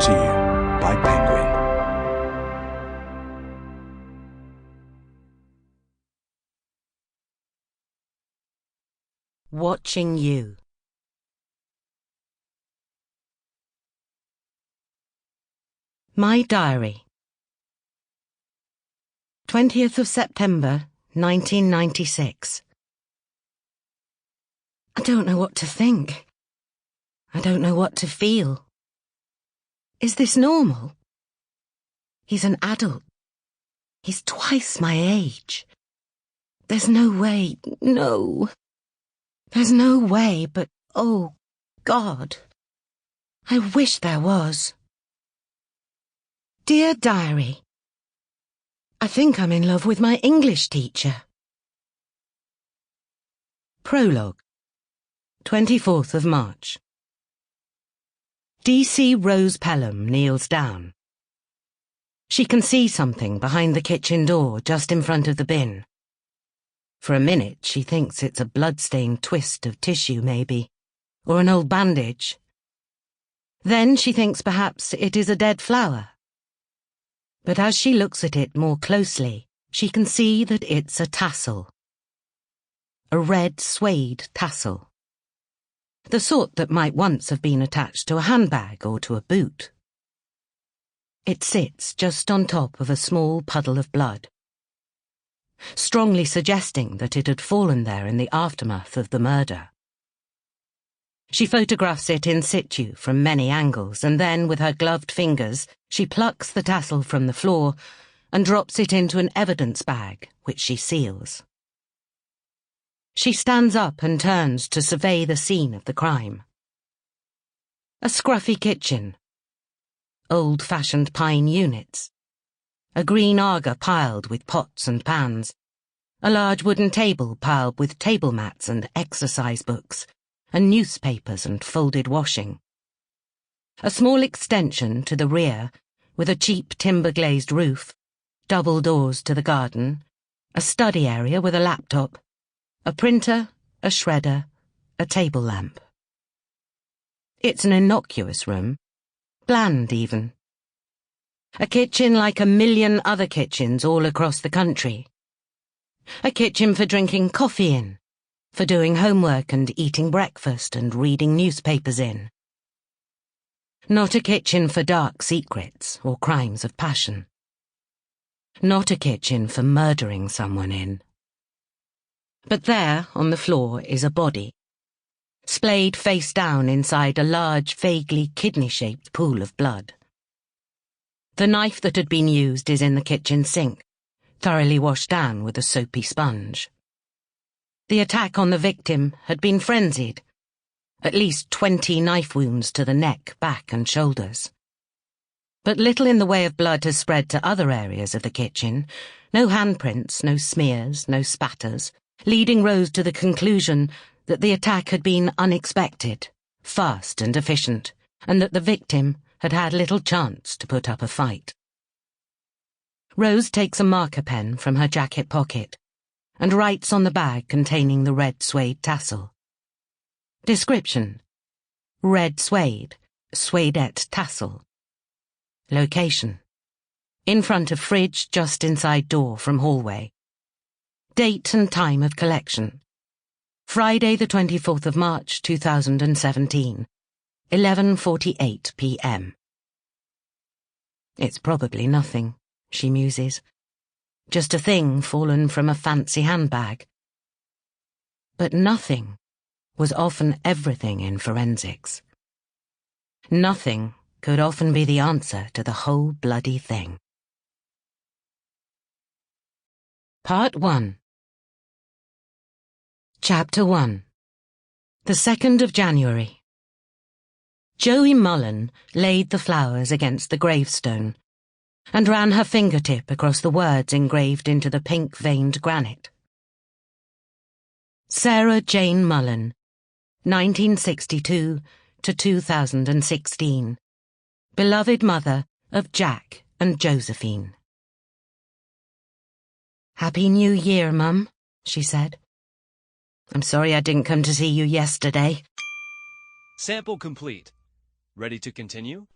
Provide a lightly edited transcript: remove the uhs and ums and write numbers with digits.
to you by Penguin. Watching you. My diary. 20th of September, 1996. I don't know what to think. I don't know what to feel. Is this normal? He's an adult. He's twice my age. There's no way, no. There's no way, but oh, God. I wish there was. Dear Diary, I think I'm in love with my English teacher. Prologue, 24th of March. D.C. Rose Pelham kneels down. She can see something behind the kitchen door just in front of the bin. For a minute she thinks it's a blood-stained twist of tissue maybe, or an old bandage. Then she thinks perhaps it is a dead flower. But as she looks at it more closely, she can see that it's a tassel. A red suede tassel. The sort that might once have been attached to a handbag or to a boot. It sits just on top of a small puddle of blood, strongly suggesting that it had fallen there in the aftermath of the murder. She photographs it in situ from many angles, and then, with her gloved fingers, she plucks the tassel from the floor and drops it into an evidence bag, which she seals. She stands up and turns to survey the scene of the crime. A scruffy kitchen. Old-fashioned pine units. A green arbor piled with pots and pans. A large wooden table piled with table mats and exercise books, and newspapers and folded washing. A small extension to the rear, with a cheap timber-glazed roof, double doors to the garden, a study area with a laptop, a printer, a shredder, a table lamp. It's an innocuous room, bland even. A kitchen like a million other kitchens all across the country. A kitchen for drinking coffee in, for doing homework and eating breakfast and reading newspapers in. Not a kitchen for dark secrets or crimes of passion. Not a kitchen for murdering someone in. But there, on the floor, is a body, splayed face down inside a large, vaguely kidney-shaped pool of blood. The knife that had been used is in the kitchen sink, thoroughly washed down with a soapy sponge. The attack on the victim had been frenzied. At least 20 knife wounds to the neck, back and shoulders. But little in the way of blood has spread to other areas of the kitchen. No handprints, no smears, no spatters, leading Rose to the conclusion that the attack had been unexpected, fast and efficient, and that the victim had had little chance to put up a fight. Rose takes a marker pen from her jacket pocket and writes on the bag containing the red suede tassel. Description: red suede, suedette tassel. Location: in front of fridge just inside door from hallway. Date and time of collection: Friday the 24th of March 2017, 11:48 p.m. It's probably nothing, she muses. Just a thing fallen from a fancy handbag. But nothing was often everything in forensics. Nothing could often be the answer to the whole bloody thing. Part 1. Chapter 1. The 2nd of January. Joey Mullen laid the flowers against the gravestone and ran her fingertip across the words engraved into the pink-veined granite. Sarah Jane Mullen, 1962 to 2016. Beloved mother of Jack and Josephine. Happy New Year, Mum, she said. I'm sorry I didn't come to see you yesterday. Sample complete. Ready to continue?